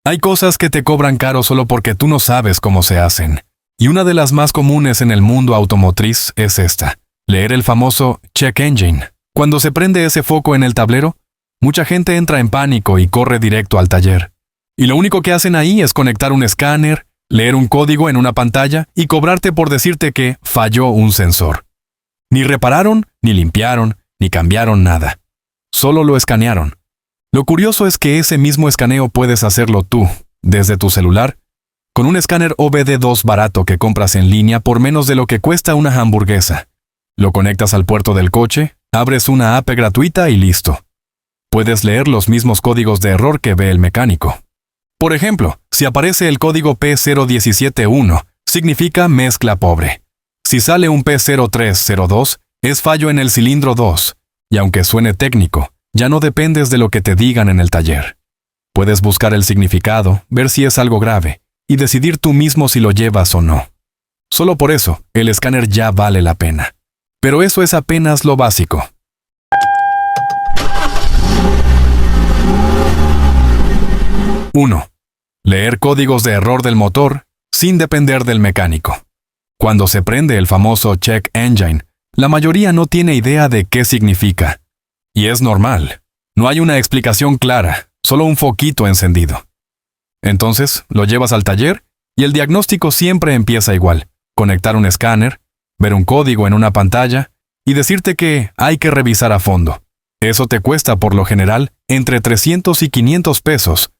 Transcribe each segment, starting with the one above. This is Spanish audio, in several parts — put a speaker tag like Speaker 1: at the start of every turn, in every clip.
Speaker 1: Hay cosas que te cobran caro solo porque tú no sabes cómo se hacen. Y una de las más comunes en el mundo automotriz es esta: leer el famoso check engine. Cuando se prende ese foco en el tablero, mucha gente entra en pánico y corre directo al taller. Y lo único que hacen ahí es conectar un escáner, leer un código en una pantalla y cobrarte por decirte que falló un sensor. Ni repararon, ni limpiaron, ni cambiaron nada. Solo lo escanearon. Lo curioso es que ese mismo escaneo puedes hacerlo tú, desde tu celular, con un escáner OBD2 barato que compras en línea por menos de lo que cuesta una hamburguesa. Lo conectas al puerto del coche, abres una app gratuita y listo. Puedes leer los mismos códigos de error que ve el mecánico. Por ejemplo, si aparece el código P0171, significa mezcla pobre. Si sale un P0302, es fallo en el cilindro 2, y aunque suene técnico, ya no dependes de lo que te digan en el taller. Puedes buscar el significado, ver si es algo grave, y decidir tú mismo si lo llevas o no. Solo por eso, el escáner ya vale la pena. Pero eso es apenas lo básico. 1. Leer códigos de error del motor sin depender del mecánico. Cuando se prende el famoso check engine, la mayoría no tiene idea de qué significa. Y es normal. No hay una explicación clara, solo un foquito encendido. Entonces, lo llevas al taller y el diagnóstico siempre empieza igual: conectar un escáner, ver un código en una pantalla y decirte que hay que revisar a fondo. Eso te cuesta por lo general entre 300 y 500 pesos,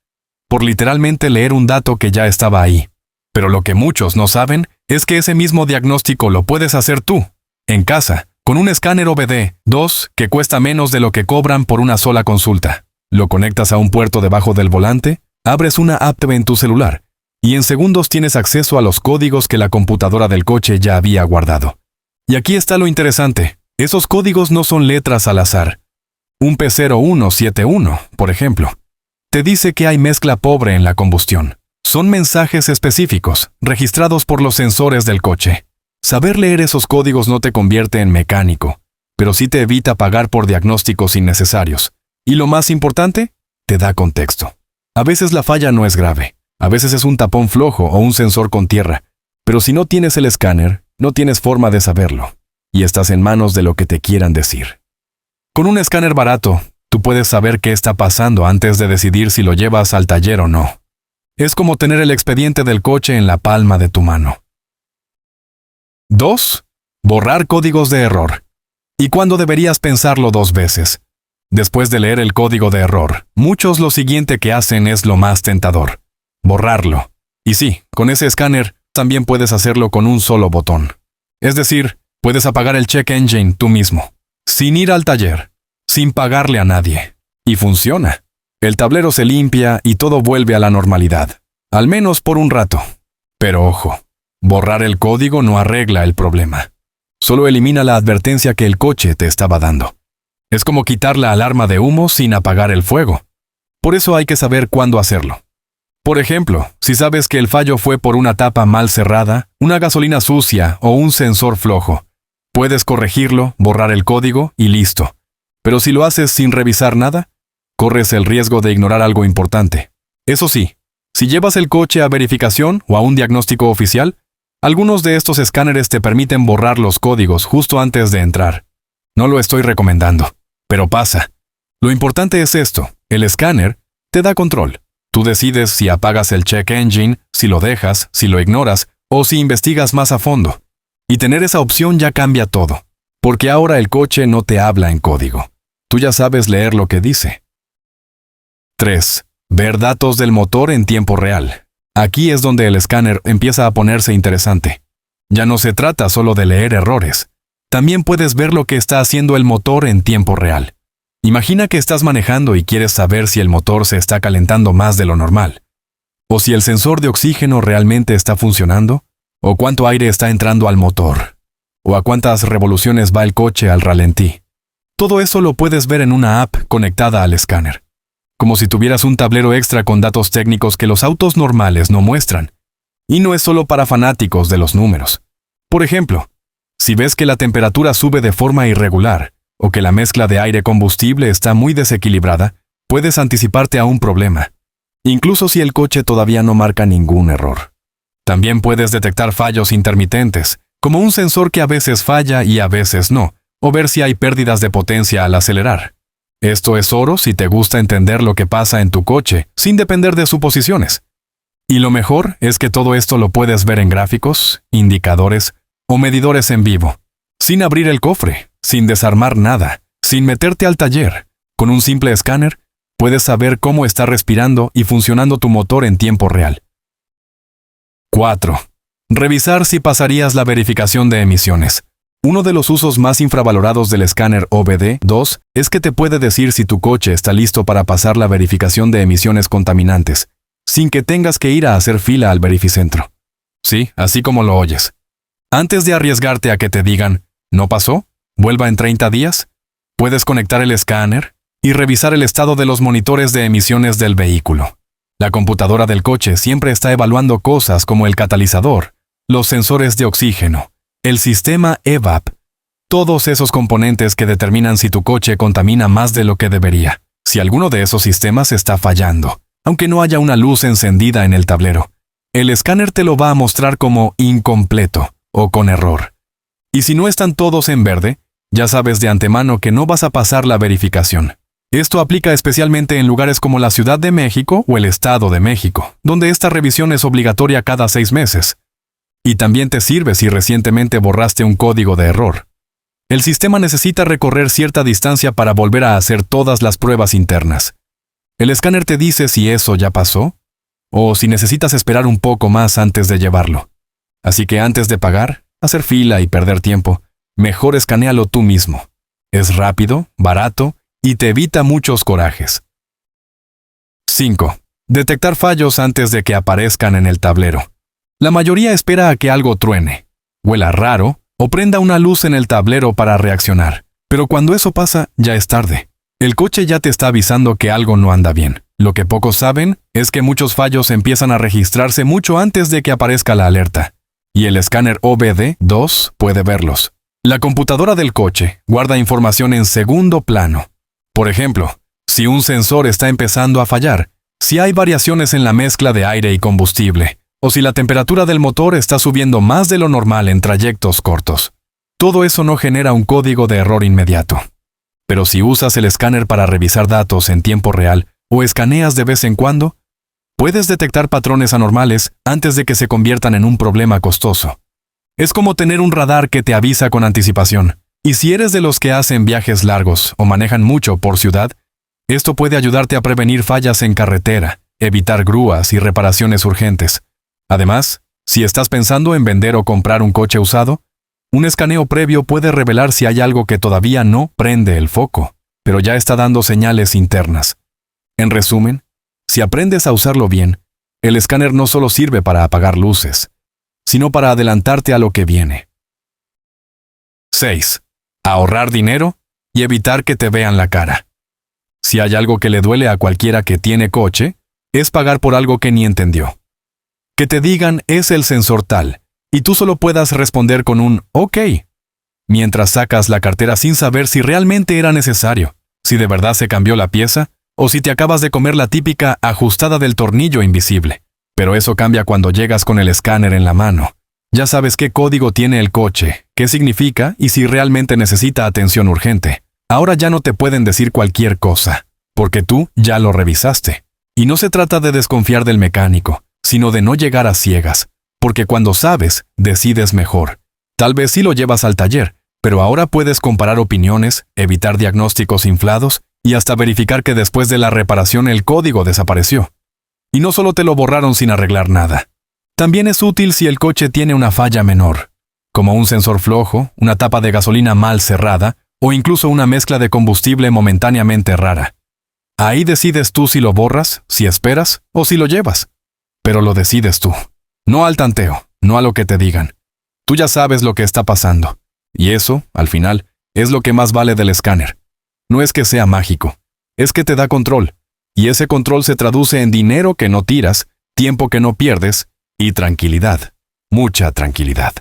Speaker 1: por literalmente leer un dato que ya estaba ahí. Pero lo que muchos no saben es que ese mismo diagnóstico lo puedes hacer tú, en casa, con un escáner OBD2 que cuesta menos de lo que cobran por una sola consulta. Lo conectas a un puerto debajo del volante, abres una app en tu celular, y en segundos tienes acceso a los códigos que la computadora del coche ya había guardado. Y aquí está lo interesante: esos códigos no son letras al azar. Un P0171, por ejemplo, te dice que hay mezcla pobre en la combustión. Son mensajes específicos, registrados por los sensores del coche. Saber leer esos códigos no te convierte en mecánico, pero sí te evita pagar por diagnósticos innecesarios. Y lo más importante, te da contexto. A veces la falla no es grave, a veces es un tapón flojo o un sensor con tierra, pero si no tienes el escáner, no tienes forma de saberlo, y estás en manos de lo que te quieran decir. Con un escáner barato, tú puedes saber qué está pasando antes de decidir si lo llevas al taller o no. Es como tener el expediente del coche en la palma de tu mano. 2. Borrar códigos de error. ¿Y cuándo deberías pensarlo 2 veces? Después de leer el código de error, muchos lo siguiente que hacen es lo más tentador: borrarlo. Y sí, con ese escáner también puedes hacerlo con un solo botón. Es decir, puedes apagar el check engine tú mismo, sin ir al taller, sin pagarle a nadie. Y funciona. El tablero se limpia y todo vuelve a la normalidad, al menos por un rato. Pero ojo, borrar el código no arregla el problema. Solo elimina la advertencia que el coche te estaba dando. Es como quitar la alarma de humo sin apagar el fuego. Por eso hay que saber cuándo hacerlo. Por ejemplo, si sabes que el fallo fue por una tapa mal cerrada, una gasolina sucia o un sensor flojo, puedes corregirlo, borrar el código y listo. Pero si lo haces sin revisar nada, corres el riesgo de ignorar algo importante. Eso sí, si llevas el coche a verificación o a un diagnóstico oficial, algunos de estos escáneres te permiten borrar los códigos justo antes de entrar. No lo estoy recomendando, pero pasa. Lo importante es esto: el escáner te da control. Tú decides si apagas el check engine, si lo dejas, si lo ignoras o si investigas más a fondo. Y tener esa opción ya cambia todo, porque ahora el coche no te habla en código. Tú ya sabes leer lo que dice. 3. Ver datos del motor en tiempo real. Aquí es donde el escáner empieza a ponerse interesante. Ya no se trata solo de leer errores. También puedes ver lo que está haciendo el motor en tiempo real. Imagina que estás manejando y quieres saber si el motor se está calentando más de lo normal, o si el sensor de oxígeno realmente está funcionando, o cuánto aire está entrando al motor, o a cuántas revoluciones va el coche al ralentí. Todo eso lo puedes ver en una app conectada al escáner, como si tuvieras un tablero extra con datos técnicos que los autos normales no muestran. Y no es solo para fanáticos de los números. Por ejemplo, si ves que la temperatura sube de forma irregular, o que la mezcla de aire-combustible está muy desequilibrada, puedes anticiparte a un problema. incluso si el coche todavía no marca ningún error. También puedes detectar fallos intermitentes, como un sensor que a veces falla y a veces no, o ver si hay pérdidas de potencia al acelerar. Esto es oro si te gusta entender lo que pasa en tu coche, sin depender de suposiciones. Y lo mejor es que todo esto lo puedes ver en gráficos, indicadores o medidores en vivo, sin abrir el cofre, sin desarmar nada, sin meterte al taller. Con un simple escáner, puedes saber cómo está respirando y funcionando tu motor en tiempo real. 4. Revisar si pasarías la verificación de emisiones. Uno de los usos más infravalorados del escáner OBD2 es que te puede decir si tu coche está listo para pasar la verificación de emisiones contaminantes, sin que tengas que ir a hacer fila al verificentro. Sí, así como lo oyes. Antes de arriesgarte a que te digan, ¿no pasó? ¿Vuelva en 30 días? Puedes conectar el escáner y revisar el estado de los monitores de emisiones del vehículo. La computadora del coche siempre está evaluando cosas como el catalizador, los sensores de oxígeno, el sistema EVAP, todos esos componentes que determinan si tu coche contamina más de lo que debería, si alguno de esos sistemas está fallando, aunque no haya una luz encendida en el tablero. El escáner te lo va a mostrar como incompleto o con error. Y si no están todos en verde, ya sabes de antemano que no vas a pasar la verificación. Esto aplica especialmente en lugares como la Ciudad de México o el Estado de México, donde esta revisión es obligatoria cada 6 meses. Y también te sirve si recientemente borraste un código de error. El sistema necesita recorrer cierta distancia para volver a hacer todas las pruebas internas. El escáner te dice si eso ya pasó, o si necesitas esperar un poco más antes de llevarlo. Así que antes de pagar, hacer fila y perder tiempo, mejor escanéalo tú mismo. Es rápido, barato y te evita muchos corajes. 5. Detectar fallos antes de que aparezcan en el tablero. La mayoría espera a que algo truene, huela raro o prenda una luz en el tablero para reaccionar. Pero cuando eso pasa, ya es tarde. El coche ya te está avisando que algo no anda bien. Lo que pocos saben es que muchos fallos empiezan a registrarse mucho antes de que aparezca la alerta. Y el escáner OBD2 puede verlos. La computadora del coche guarda información en segundo plano. Por ejemplo, si un sensor está empezando a fallar, si hay variaciones en la mezcla de aire y combustible, o si la temperatura del motor está subiendo más de lo normal en trayectos cortos. Todo eso no genera un código de error inmediato. Pero si usas el escáner para revisar datos en tiempo real o escaneas de vez en cuando, puedes detectar patrones anormales antes de que se conviertan en un problema costoso. Es como tener un radar que te avisa con anticipación. Y si eres de los que hacen viajes largos o manejan mucho por ciudad, esto puede ayudarte a prevenir fallas en carretera, evitar grúas y reparaciones urgentes. Además, si estás pensando en vender o comprar un coche usado, un escaneo previo puede revelar si hay algo que todavía no prende el foco, pero ya está dando señales internas. En resumen, si aprendes a usarlo bien, el escáner no solo sirve para apagar luces, sino para adelantarte a lo que viene. 6. Ahorrar dinero y evitar que te vean la cara. Si hay algo que le duele a cualquiera que tiene coche, es pagar por algo que ni entendió. Que te digan es el sensor tal, y tú solo puedas responder con un OK, mientras sacas la cartera sin saber si realmente era necesario, si de verdad se cambió la pieza, o si te acabas de comer la típica ajustada del tornillo invisible. Pero eso cambia cuando llegas con el escáner en la mano. Ya sabes qué código tiene el coche, qué significa y si realmente necesita atención urgente. Ahora ya no te pueden decir cualquier cosa, porque tú ya lo revisaste. Y no se trata de desconfiar del mecánico, sino de no llegar a ciegas, porque cuando sabes, decides mejor. Tal vez sí lo llevas al taller, pero ahora puedes comparar opiniones, evitar diagnósticos inflados y hasta verificar que después de la reparación el código desapareció. Y no solo te lo borraron sin arreglar nada. También es útil si el coche tiene una falla menor, como un sensor flojo, una tapa de gasolina mal cerrada o incluso una mezcla de combustible momentáneamente rara. Ahí decides tú si lo borras, si esperas o si lo llevas. Pero lo decides tú. No al tanteo, no a lo que te digan. Tú ya sabes lo que está pasando. Y eso, al final, es lo que más vale del escáner. No es que sea mágico, es que te da control. Y ese control se traduce en dinero que no tiras, tiempo que no pierdes y tranquilidad. Mucha tranquilidad.